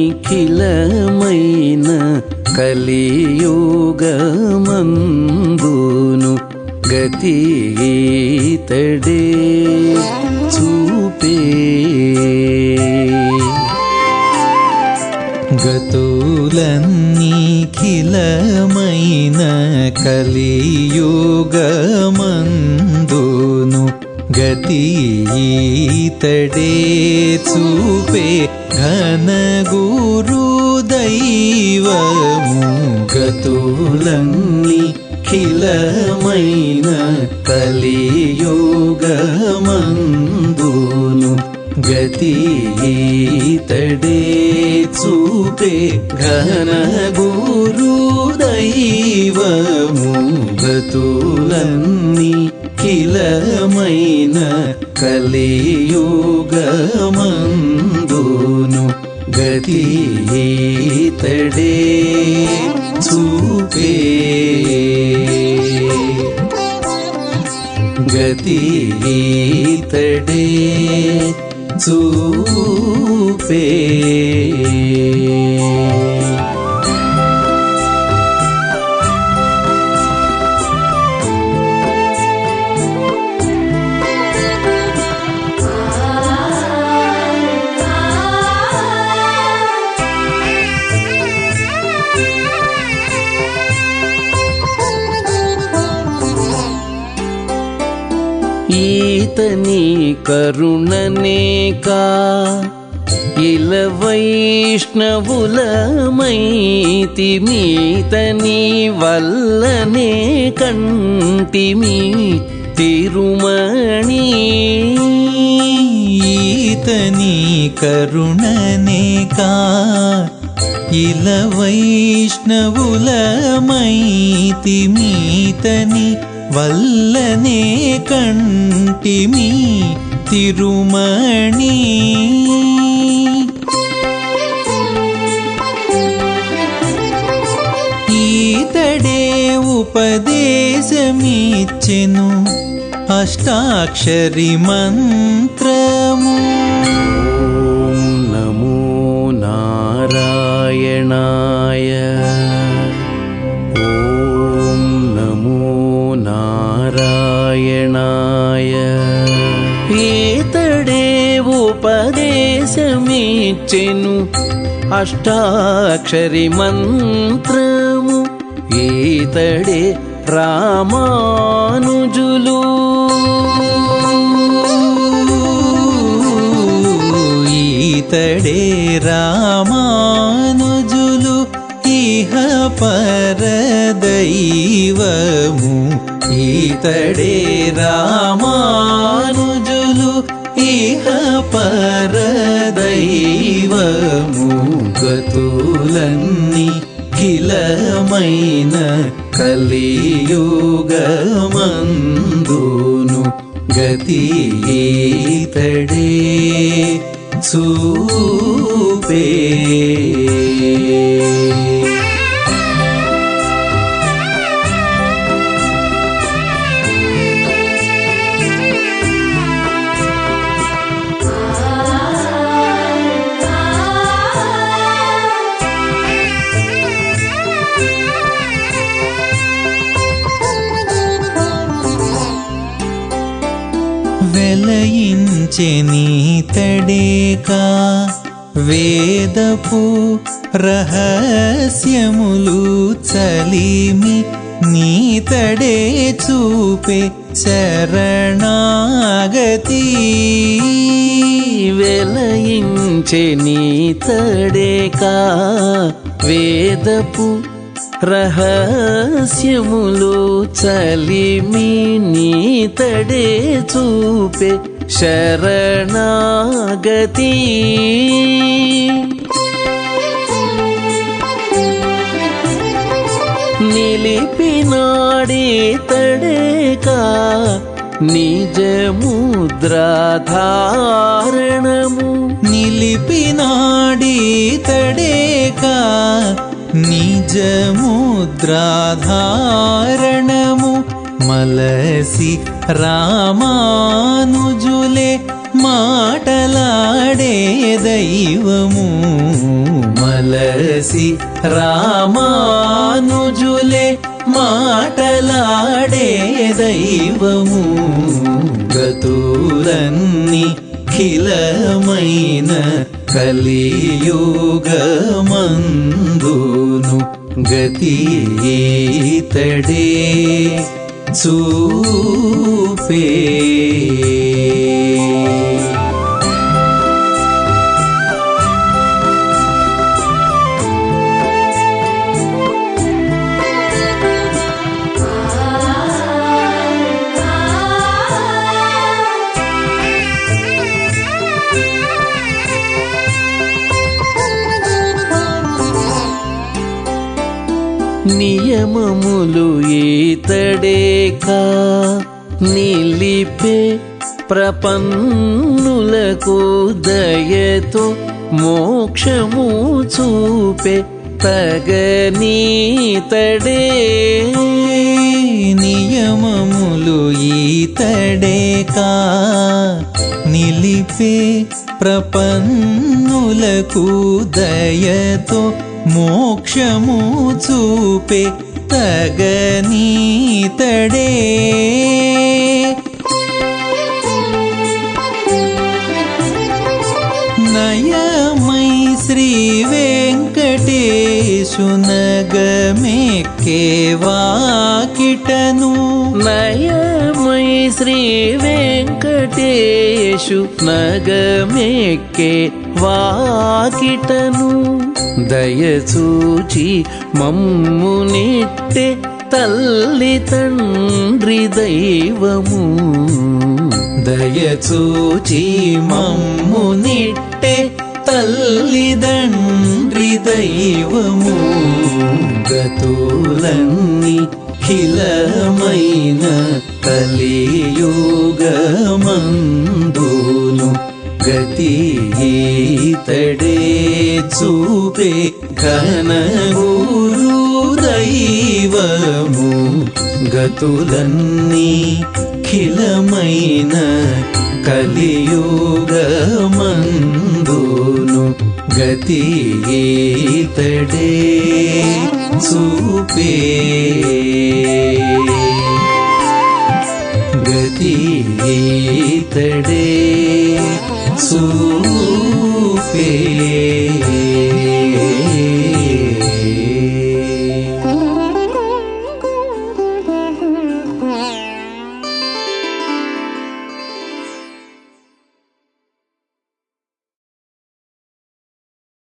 నిఖిలమైన కలియుగమందును గతి ఈతడే చూపే. గతులన్నిఖిలమైన కలియుగమందును గతి ఈతడే చూపే ఘన గురు దైవము. గతులన్నిఖిలమైన కలియుగమందును గతి ఈతడే చూపే ఘన గురు దైవము. గతులన్నిఖిలమైన కలియుగమందును గతి ఈతడే చూపే. గతి ఈతడే చూపే. ఈతని కరుణనేకా ఇల వైష్ణవులమైతిమీతని వల్లనే కంటిమి తిరుమణి. ఈతని కరుణనేకా ఇల వైష్ణవులమైతిమీతని వల్లనే కంటిమి తిరుమణి. ఈతడే ఉపదేశమిచ్చెను అష్టాక్షరి మంత్రము. ఓం నమో నారాయణాయ. ఓం నమో నారాయణాయ. ఈతడే ఉపదేశమిచ్చెను అష్టాక్షరి మంత్రము. ఈతడే రామానుజులు. ఈతడే రామానుజులు ఇహ పరదైవము. ఈతడే రామానుజులు ఇహ పరదైవము. గతులన్నిఖిలమైన కలియుగమందును గతి ఈతడే చూపే. వెలయించెనీతడేకా వేదపు రహస్యములు చలిమి నీతడే చూపే శరణాగతి. వెలయించెనీతడేకా వేదపు రహస్యములు చలిమి నీతడే చూపే శరణాగతి. నిలిపినాడీతడేకా నిజముద్రాధారణము. నిలిపినాడీతడేకా నిజముద్రాధారణము. మలసి రామానుజులే మాటలాడే దైవము. మలసి రామానుజులే మాటలాడే దైవము గతులన్నీ ఖిలమైన కలియుగమందును గతి ఈతడే చూపే. నియమములు ఈతడేక నిలిపే ప్రపన్నులకు దయతో మోక్షము చూపే తగనీతడే. నియమములు ఈతడేక నిలిపే ప్రపన్నులకు దయతో మోక్షము చూపే తగనీతడే. నయమై శ్రీ వెంకటేశు నగమెక్కే వాకిటను నయమై శ్రీ వెంకటేశు నగమెక్కే వాకిటను దయచూచి మమ్మునిట్టే తల్లి తండ్రి దైవము దయచూచి మమ్మునిట్టే తల్లిదండ్రి దైవము గతులన్నీ ఖిలమైన కలియుగమందును గతి ఈతడే చూపే ఘన గురు దైవము గతులన్నీ ఖిలమైన కలియుగమందును గతి ఈతడే చూపే. గతి ఈతడే చూపే.